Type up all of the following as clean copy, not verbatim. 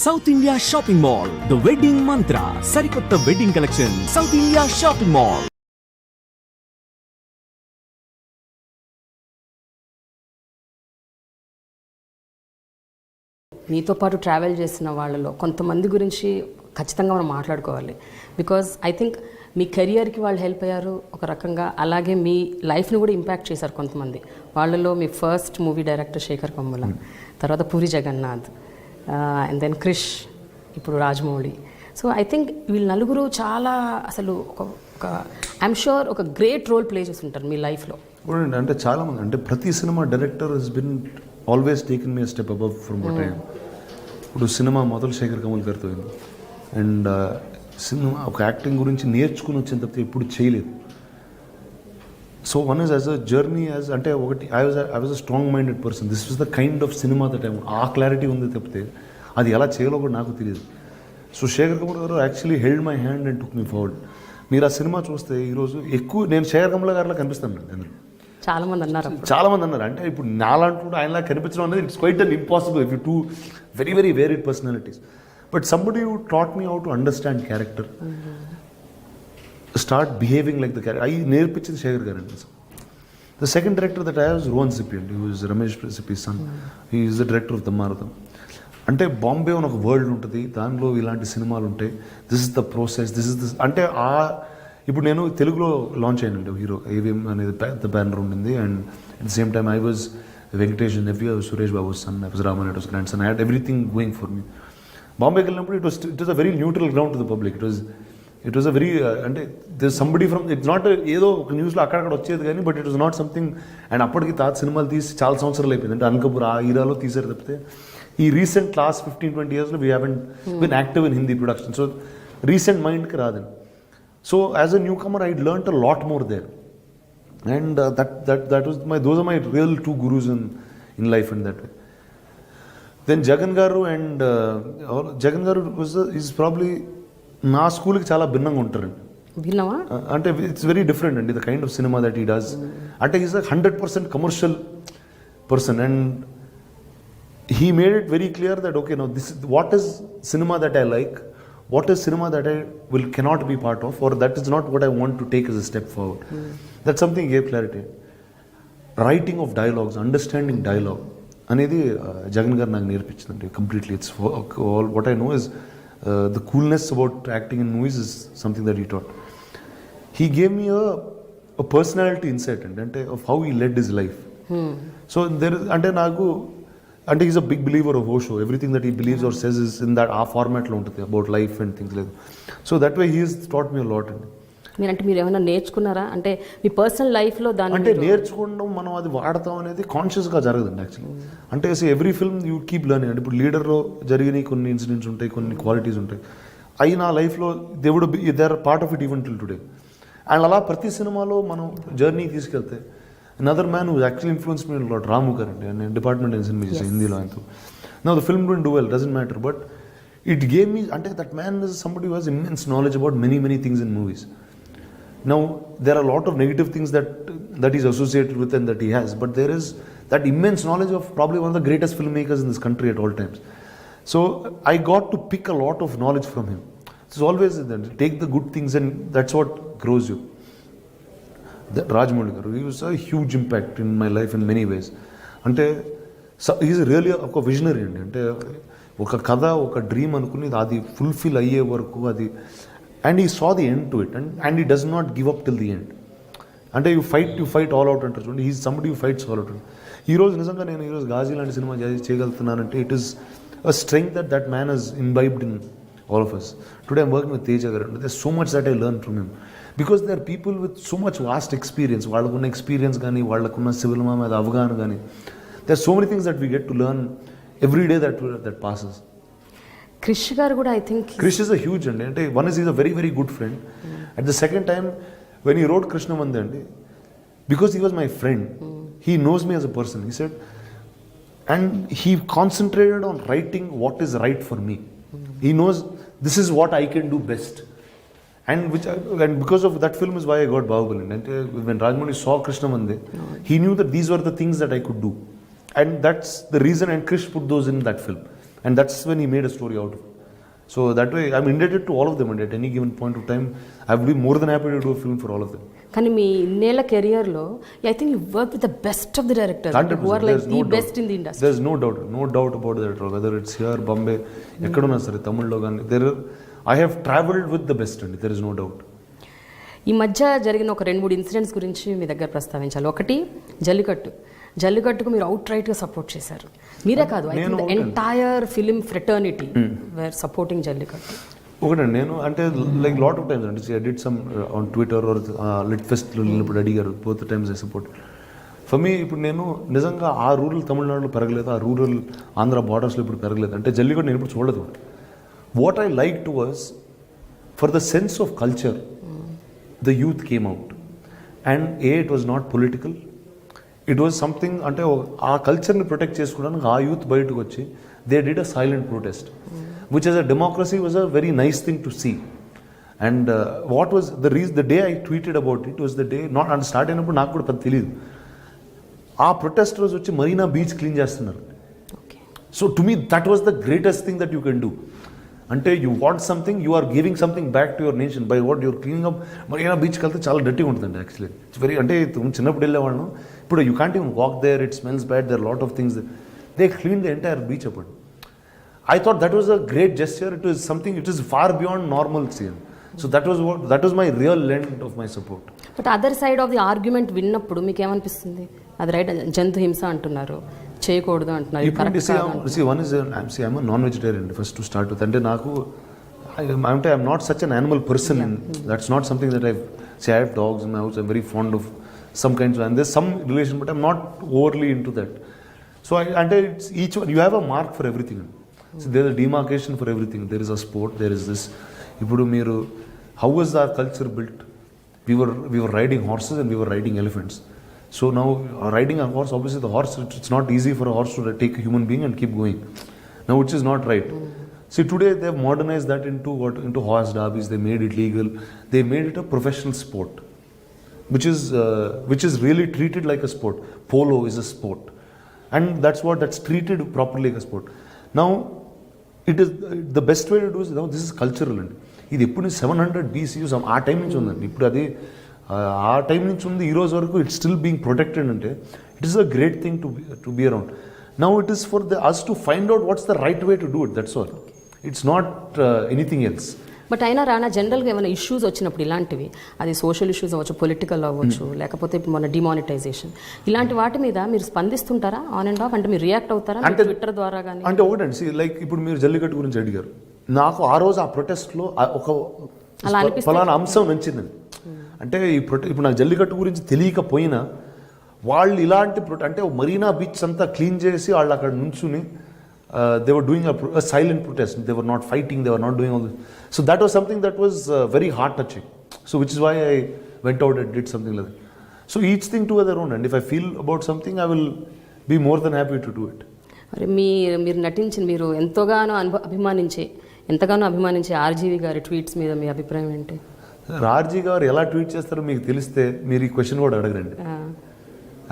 South India shopping mall, the wedding మంత్ర, సరికొత్త wedding collection, south India shopping mall. మీతో పాటు travel చేసిన వాళ్ళలో కొంతమంది గురించి ఖచ్చితంగా మనం మాట్లాడుకోవాలి. బికాజ్ ఐ థింక్ మీ కెరియర్కి వాళ్ళు హెల్ప్ అయ్యారు ఒక రకంగా, అలాగే మీ లైఫ్ని కూడా ఇంపాక్ట్ చేశారు కొంతమంది. వాళ్ళలో మీ first movie director Shekhar Kammula, తర్వాత పూరి జగన్నాథ్, అండ్ దెన్ క్రిష్, ఇప్పుడు రాజమౌళి. సో ఐ థింక్ వీళ్ళు నలుగురు చాలా అసలు ఒక ఐఎమ్ షూర్ ఒక గ్రేట్ రోల్ ప్లే చేస్తుంటారు మీ లైఫ్లో. అంటే చాలామంది, అంటే ప్రతి సినిమా director he's been always taken me step above from what I am. ఇప్పుడు సినిమా మొదలు శేఖర్ కమల్ గారితో అయింది. అండ్ సినిమా ఒక యాక్టింగ్ గురించి నేర్చుకుని వచ్చిన తప్పితే ఎప్పుడు చేయలేదు. So one is as a journey as, అంటే ఒకటి I was a strong minded person. This was the kind of cinema that I, ఆ క్లారిటీ ఉంది తప్పితే అది ఎలా చేయాలో కూడా నాకు తెలియదు. సో శేఖర్ కమల్ గారు actually held my hand and took me forward. మీరు ఆ సినిమా చూస్తే ఈరోజు ఎక్కువ నేను శేఖర్ కమల్ గారిలా కనిపిస్తాను అందులో. చాలామంది అన్నారు అంటే ఇప్పుడు నాలంటూ ఆయనలా కనిపించడం అనేది it's quite an impossible if you too very very varied personalities. But somebody who taught me how to understand character, start behaving like the character, అవి నేర్పించింది శేఖర్ గారు అండి. The second director that I was Rohan Sippy అండి, who is Ramesh Sippy son. He is the director of the మారథం. అంటే బాంబే అని ఒక world ఉంటుంది, దానిలో ఇలాంటి సినిమాలు ఉంటాయి. This is the process, this is this అంటే ఇప్పుడు నేను తెలుగులో లాంచ్ అయినండి హీరో ఏవిఎం అనేది పెద్ద బ్యానర్ ఉండింది. And at the same time I was Venkatesh nephew, Suresh Babu son, I was Ramanaidu's grandson. I had everything going for me. బాంబేకి వెళ్ళినప్పుడు it was a very neutral ground to the public. It was a very, అంటే this somebody from, it's not ఏదో ఒక న్యూస్లో అక్కడక్కడ వచ్చేది కానీ, but it was not something. And అప్పటికి తాత సినిమాలు తీసి చాలా సంవత్సరాలు అయిపోయింది. అంటే అనకపూర్ ఆ హీరాలో తీసారు తప్పితే ఈ రీసెంట్ లాస్ట్ 15-20 yearsలో we haven't been active in Hindi production. So recent మైండ్కి రాదండి. So as a newcomer I learned a lot more there. And that was those are my real two gurus in life and that way. Then Jagan గారు and Jagan గారు is probably నా స్కూల్కి చాలా భిన్నంగా ఉంటారండి. అంటే ఇట్స్ వెరీ డిఫరెంట్ అండి the kind of cinema that he does. అంటే is 100% commercial person. And he made it very clear that okay, now this is what is cinema that I like, what is cinema that I cannot be part of, or that is not what I want to take as a step forward. That's something he gave clarity. Writing of dialogues, understanding dialogue anedi Jagan garu నాకు నేర్పించిందండి completely. It's all what I know is the coolness about acting in movies is something that he taught. He gave me a personality insight and of how he led his life. So there is, ante నాకు, అంటే is a big believer of Osho. Everything that he believes are says is in that ఆ ఫార్మాట్లో ఉంటుంది about life and things like. So that way he is taught me lot అండి. మీరు ఏమైనా నేర్చుకున్నారా అంటే మీ పర్సనల్ లైఫ్లో దాన్ని? అంటే నేర్చుకోవడం, మనం అది వాడతాం అనేది కాన్షియస్గా జరగదండి యాక్చువల్లీ. అంటే every film you keep learning. అంటే ఇప్పుడు లీడర్లో జరిగిన కొన్ని ఇన్సిడెంట్స్ ఉంటాయి, కొన్ని క్వాలిటీస్ ఉంటాయి, అవి నా లైఫ్లో they would be they are part of it even till today. And అలా ప్రతి సినిమాలో మనం జర్నీ తీసుకెళ్తే another man who actually influenced me a lot, Ramu Karandi, and department in cinema Hindi lo antu. Now the film didn't do well, doesn't matter, but it gave me, ante that man is somebody who has immense knowledge about many things in movies. Now there are a lot of negative things that he's associated with and that he has, but there is that immense knowledge of probably one of the greatest filmmakers in this country at all times. So I got to pick a lot of knowledge from him. It's always that, take the good things and that's what grows you. Rajamouli గారు, he was a huge impact in my life in many ways. అంటే is really ఒక visionary అండి. అంటే ఒక కథ, ఒక dream అనుకుని అది ఫుల్ఫిల్ అయ్యే వరకు అది, and he saw the end to it and he does not give up till the end. అంటే యూ ఫైట్ ఆల్ అవుట్ అంటారు చూడండి, is somebody you fights all out. ఈరోజు నిజంగా నేను ఈరోజు గాజీ లాంటి సినిమా చేయగలుగుతున్నానంటే it is a strength that man has imbibed in all of us. Today I'm working with Teja గారు. There so much that I learn from him. Because they are people with so much vast experience. వాళ్ళకున్న experience కానీ, వాళ్ళకున్న సివిల్ మా మీద అవగాహన కానీ, they are so many things that we get to learn every day that passes. Krish గారు కూడా I think Krish is a huge అండి. అంటే one is a very good friend. At the second time when he wrote కృష్ణమంది అండి, because he was my friend, he knows me as a person, he said, and he concentrated on writing what is right for me. He knows this is what I can do best. And because of that film is why I got Bahubali. And when Rajamouli saw Krishnamande, he knew that these were the things that I could do. And that's the reason, and Krish put those in that film. And that's when he made a story out of it. So that way, I'm indebted to all of them, and at any given point of time, I would be more than happy to do a film for all of them. కానీ మీ ఇన్నేళ్ల కెరియర్లో I think you work with the best of the directors who are like the best in the industry. There's no doubt about that at all. Whether it's here, Bombay, ekkaduna sare, Tamillo gaani, I have traveled with the best, and there is no doubt. ఈ మధ్య జరిగిన ఒక 2-3 incidents గురించి మీ దగ్గర ప్రస్తావించాలి. ఒకటి జల్లికట్టుకు మీరు out రైట్గా support చేశారు. మీరే కాదు, I think the entire film fraternity were supporting Jallikattu. ఒకటండి, నేను అంటే లైక్ లాట్ ఆఫ్ టైమ్స్ అంటే I did some on Twitter or lit ఫెస్ట్లో వెళ్ళినప్పుడు అడిగారు, both times I support. For me ఇప్పుడు నేను నిజంగా ఆ రూరల్ తమిళనాడులో పెరగలేదు, ఆ రూరల్ ఆంధ్ర బార్డర్స్లో ఇప్పుడు పెరగలేదు అంటే జల్లికట్టు నేను ఇప్పుడు చూడలేదు. What I like to was for the sense of culture the youth came out and it was not political, it was something అంటే ఆ కల్చర్ని ప్రొటెక్ట్ చేసుకోవడానికి ఆ యూత్ బయటకు వచ్చి they did a silent protest which as a democracy was a very nice thing to see. And what was the reason, the day I tweeted about it was the day, not and start అయినప్పుడు నాకు కూడా పెద్ద తెలియదు, ఆ protesters వచ్చి Marina beach clean చేస్తున్నారు. So to me that was the greatest thing that you can do. అంటే you want something, you are giving something back to your nation by what your cleaning up. Marina బీచ్కి వెళ్తే చాలా డర్టీగా ఉంటుందండి actually. It's very అంటే చిన్నప్పుడు వెళ్ళేవాళ్ళం, ఇప్పుడు you can't even walk there, it smells bad, there lot of things. They clean the entire beach అప్పుడు. I thought that was a great gesture. It was something, it is far beyond normalcy. So that was my real lend of my support. But other side of the argument విన్నప్పుడు మీకు ఏమనిపిస్తుంది? అది right, జంతు హింస అంటున్నారు, చేయకూడదు అంటున్నారు. I'm a non-vegetarian first to start with. అంటే నాకు I'm not such an animal person. That's not something that I have dogs in my house. I'm very fond of some kinds of, and there's some relation, but I'm not overly into that. So it's each one, you have a mark for everything. So there is a demarcation for everything. There is a sport, there is this. Ipudu meeru, how was our culture built? We were riding horses and we were riding elephants. So now riding a horse, obviously the horse, it's not easy for a horse to take a human being and keep going. Now which is not right. See, today they have modernized that into horse derbies. They made it legal. They made it a professional sport, which is really treated like a sport. Polo is a sport, and that's treated properly like a sport. Now it is the best way to do is, now this is cultural అండి. ఇది ఎప్పుడు 700 BC ఆ time నుంచి ఉందండి. ఇప్పుడు అది ఆ time నుంచి ఉంది, ఈ రోజు వరకు ఇట్స్ స్టిల్ బీయింగ్ ప్రొటెక్టెడ్. అంటే it is a great thing to be around. Now it is for us to find out what's the right way to do it, that's all. It's not anything else. But అయినా రానా, జనరల్గా ఏమైనా issues వచ్చినప్పుడు ఇలాంటివి, అది social issues అవ్వచ్చు, political అవ్వచ్చు, లేకపోతే ఇప్పుడు మన డిమానిటైజేషన్, ఇలాంటి వాటి మీద మీరు స్పందిస్తుంటారా ఆన్ అండ్ ఆఫ్? అంటే మీరు రియాక్ట్ అవుతారా అంటే ట్విట్టర్ ద్వారా కానీ? అంటే ఒకటండి, లైక్ ఇప్పుడు మీరు జల్లికట్టు గురించి అడిగారు, నాకు ఆ రోజు ఆ ప్రొటెస్ట్లో ఒక ఫలానా అంశం నచ్చిందండి. అంటే ఇప్పుడు నాకు జల్లికట్టు గురించి తెలియకపోయినా వాళ్ళు ఇలాంటి అంటే మరీనా బీచ్ అంతా క్లీన్ చేసి వాళ్ళు అక్కడ నుంచుని they were doing a silent protest. They were not fighting, they were not doing all this. So that was something that was very heart touching. So which is why I went out and did something like that. So each thing to their own, and if I feel about something, I will be more than happy to do it. మరి మీరు నటించిన, మీరు ఎంతగానో అభిమానించే RGV గారి tweets మీద మీ అభిప్రాయం ఏంటి? ఆర్జీ గారు ఎలా ట్వీట్ చేస్తారో మీకు తెలిస్తే మీరు ఈ క్వశ్చన్ కూడా అడగరండి.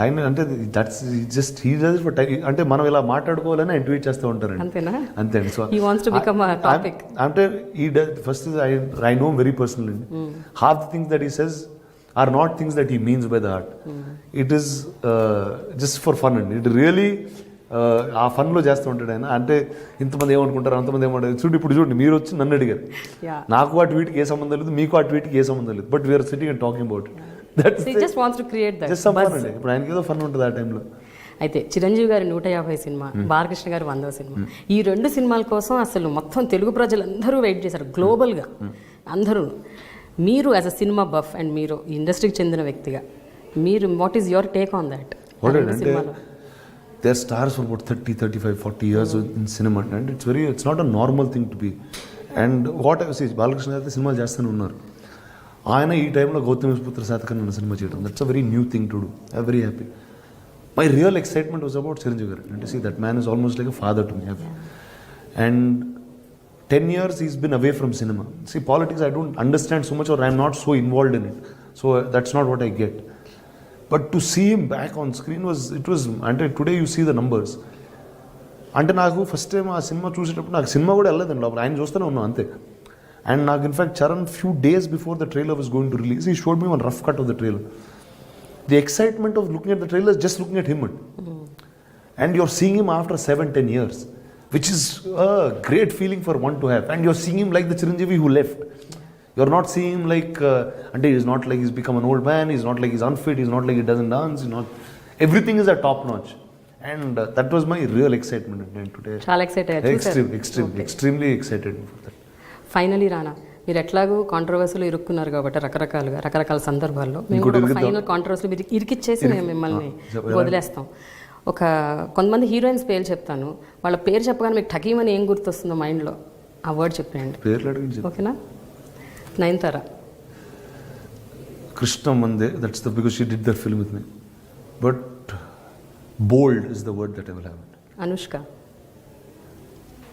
ఆయన అంటే that's just he does for అంటే మనం ఇలా మాట్లాడుకోవాలని ఆయన ట్వీట్ చేస్తూ ఉంటారండి. అంతేనా? అంతే. So he wants to become a topic. అంటే ఈ first I know very personal అండి. Half the things that he says are not things that he means by the heart. It is just for fun అండి. It really ఆ ఫన్లో చేస్తూ ఉంటాడు ఆయన. అంటే ఇంతమంది ఏమనుకుంటారు, అంతమంది ఏమంటారు. ఇప్పుడు చూడండి, మీరు వచ్చి నన్ను అడిగారు, నాకు ఆ ట్వీట్కి ఏ సంబంధం లేదు, మీకు ఆ ట్వీట్కి ఏ సంబంధం లేదు, but we're sitting and talking about it. ఇప్పుడు ఆయనకి ఏదో ఫన్ ఉంటుంది ఆ టైంలో. అయితే చిరంజీవి గారి 150 సినిమా, బాలకృష్ణ గారి 100వ సినిమా, ఈ 2 సినిమాల కోసం అసలు మొత్తం తెలుగు ప్రజలందరూ వెయిట్ చేశారు గ్లోబల్గా అందరూ. మీరు as a cinema buff and మీరు ఇండస్ట్రీకి చెందిన వ్యక్తిగా, మీరు what is your take on that? They are stars for about 30, 35, 40 years in cinema, and it's not a normal thing to be. And what I say, Balakrishna గారు సినిమాలు చేస్తూనే ఉన్నారు. ఆయన ఈ టైంలో గౌతమ్ పుత్ర శాతకర్ణి అన్న సినిమా చేయడం, that's a very new thing to do. I very happy. My real excitement was about Chiranjeevi garu. అంటే see that man is almost like a father to me. And 10 years he's been away from cinema. See, politics I don't understand so much, or I'm not so involved in it. So that's not what I get. But to see him back on screen was, and today you see the numbers. అంటే నాకు first time ఆ cinema చూసేటప్పుడు నాకు cinema కూడా వెళ్ళలేదండి లోపల, ఆయన చూస్తూనే ఉన్నాం అంతే. అండ్ నాకు in fact Charan few days before the trailer was going to release he showed me one rough cut off the trailer. The excitement of looking at the trailer just looking at him and you're seeing him after 7-10 years, which is a great feeling for one to have. And you're seeing him like the Chiranjeevi who left. You're not seeing him like and he's not like he's become an old man, he's not like he's unfit, he's not like he doesn't dance, he's not, everything is at top notch. And that was my real excitement today. చాలా excite అయ్యారు. Extremely excited for that. Finally రానా, మీరు ఎట్లాగో కాంట్రవర్సీలో ఇరుక్కున్నారు కాబట్టి రకరకాల సందర్భాల్లో మేము కూడా final కాంట్రవర్సీలో మీరు ఇరికిచ్చేసి మేము మిమ్మల్ని వదిలేస్తాం. కొంతమంది హీరోయిన్స్ పేరు చెప్తాను, వాళ్ళ పేరు చెప్పగానే మీకు ఠకీమని ఏం గుర్తొస్తుందో మైండ్లో ఆ వర్డ్ చెప్పండి. ఓకేనా? నయనతార, కృష్ణ మందే, that's the because she did that film with me, but bold is the word that I will have. Anushka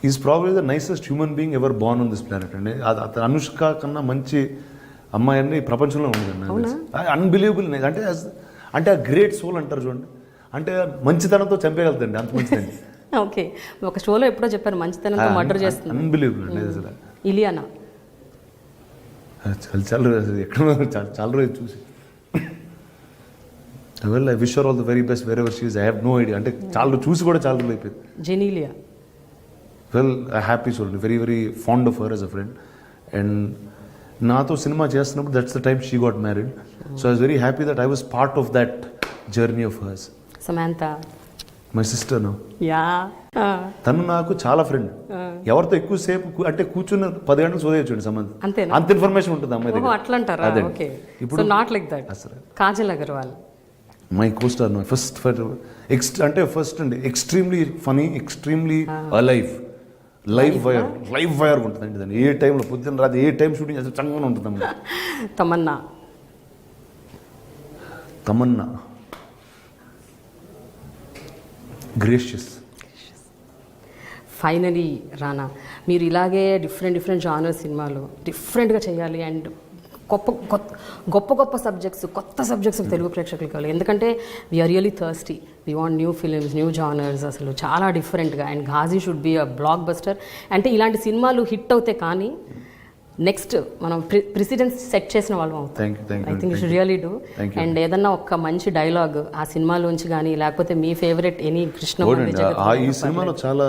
is probably the nicest human being ever Born on this planet అండి. అతను అనుష్క కన్నా మంచి అమ్మాయి అన్ని ప్రపంచంలో ఉండదండి. అన్బిలీవబుల్. అంటే ఆ గ్రేట్ సోల్ అంటారు చూడండి, అంటే మంచితనంతో చంపేయగలుగుతండి, అంత మంచిదండి. ఓకే, ఒక షోలో ఎప్పుడో చెప్పారు మంచితనంతో మర్డర్ చేస్తుంది. అన్బిలీవబుల్ అండి అసలు. ఇలియానా చాలా రోజు చూసి well I wish her all the very best wherever she is. I have no idea, అంటే చాలా చూసి కూడా చాలా రోజులు అయిపోయింది. Genelia, well I happy soul, very very fond of her as a friend. And నాతో సినిమా చేస్తున్నప్పుడు that's the time she got married. So I was very happy that I was part of that journey of hers. Samantha, my sister. Yeah, తను నాకు చాలా friend. ఎవరితో ఎక్కువసేపు అంటే కూర్చున్న 10 గంటలు సోదేయచ్చు సమంత, అంత ఇన్ఫర్మేషన్ ఉంటుంది అమ్మాయి దగ్గర. అట్లా అంటారా? ఓకే, ఇప్పుడు not like that. Kajal Aggarwal, my costar, my first అంటే ఫస్ట్ అండి, extremely funny, extremely alive, live wire ఉంటుందండి దాన్ని. ఏ టైంలో పొద్దున్న రాత్రి ఏ టైం షూటింగ్ అసలు చక్కగా ఉంటుందమ్మా. తమన్నా గ్రేషియస్. ఫైనలీ రానా, మీరు ఇలాగే డిఫరెంట్ జానర్ సినిమాలు డిఫరెంట్గా చేయాలి. అండ్ గొప్ప సబ్జెక్ట్స్, కొత్త సబ్జెక్ట్స్ తెలుగు ప్రేక్షకులు కావాలి. ఎందుకంటే we are really thirsty, we want new films, new genres, అసలు చాలా డిఫరెంట్గా. And Ghazi should be a blockbuster. అంటే ఇలాంటి సినిమాలు హిట్ అవుతాయి, కానీ నెక్స్ట్ మనం ప్రెసిడెన్స్ సెట్ చేసిన వాళ్ళం అవుతాం. I think you should really do. And ఏదన్నా ఒక మంచి డైలాగ్ ఆ సినిమాలోంచి కానీ, లేకపోతే మీ ఫేవరెట్ ఎనీ కృష్ణ. ఈ సినిమాలో చాలా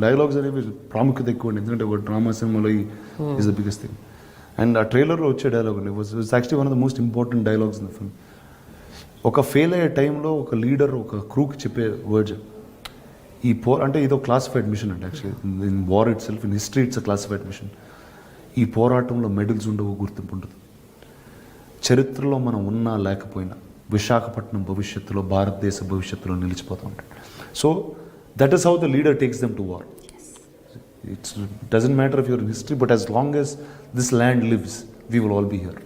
డైలాగ్స్ అనేవి ప్రాముఖ్యత ఎక్కువ అండి, ఎందుకంటే ఒక డ్రామా సినిమాలో is the biggest thing. And ఆ ట్రైలర్లో వచ్చే డైలాగ్ అండి was actually one of the most important dialogues in the film. ఒక ఫెయిల్ అయ్యే టైంలో ఒక లీడర్ ఒక క్రూకి చెప్పే వర్డ్స్, ఈ అంటే ఇదో క్లాసిఫైడ్ మిషన్ అంటే actually in war itself, in history it's a classified mission. ఈ పోరాటంలో మెడల్స్ ఉండవు, గుర్తింపు ఉండదు. చరిత్రలో మనం ఉన్నా లేకపోయినా విశాఖపట్నం భవిష్యత్తులో, భారతదేశ భవిష్యత్తులో నిలిచిపోతూ ఉంటాడు. So that is how the leader takes them to war. It doesn't matter if you're in history, but as long as this land lives, we will all be here.